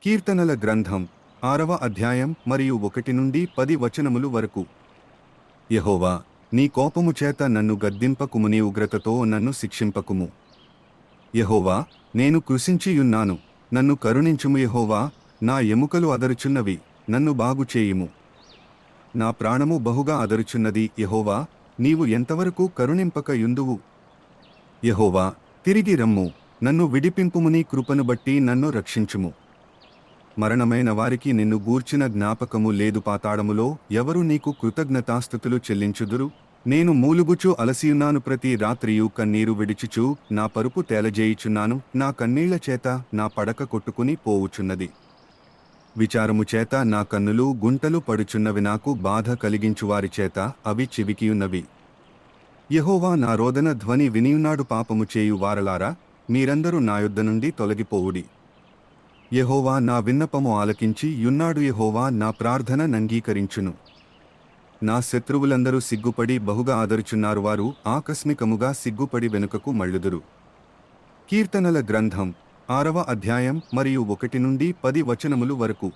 కీర్తనల గ్రంథం 6వ అధ్యాయం మరియు 1 నుండి 10 వచనములు వరకు. యెహోవా, నీ కోపము చేత నన్ను గద్దింపకుము, నీ ఉగ్రతతో నన్ను శిక్షింపకుము. యెహోవా, నేను కృశించియున్నాను, నన్ను కరుణించుము. యెహోవా, నా ఎముకలు అదరుచున్నవి, నన్ను బాగుచేయుము. నా ప్రాణము బహుగా అదరుచున్నది. యెహోవా, నీవు ఎంతవరకు కరుణింపక యుందువు? యెహోవా, తిరిగి రమ్ము, నన్ను విడిపింపుము, నీ కృపను బట్టి నన్ను రక్షించుము. మరణమైన వారికి నిన్ను గూర్చిన జ్ఞాపకము లేదు. పాతాళములో ఎవరు నీకు కృతజ్ఞతాస్తుతులు చెల్లించుదురు? నేను మూలుగుచు అలసియున్నాను, ప్రతి రాత్రియు కన్నీరు విడిచుచు నా పరుపు తేలజేయుచున్నాను. నా కన్నీళ్ల చేత నా పడక కొట్టుకుని పోవుచున్నది. విచారము చేత నా కన్నులు గుంటలు పడుచున్నవి, నాకు బాధ కలిగించువారి చేత అవి చివికియున్నవి. యెహోవా నా రోదన ధ్వని వినియున్నాడు. పాపము చేయు వారలారా, మీరందరూ నా యొద్ద నుండి తొలగిపోవుడి. యెహోవా నా విన్నపము ఆలకించి యున్నాడు. యెహోవా నా ప్రార్థన నంగీకరించును. నా శత్రువులందరూ సిగ్గుపడి బహుగా ఆదరుచున్నారు, వారు ఆకస్మికముగా సిగ్గుపడి వెనుకకు మళ్ళుదురు. కీర్తనల గ్రంథం 6వ అధ్యాయం మరియు 1 నుండి 10 వచనములు వరకు.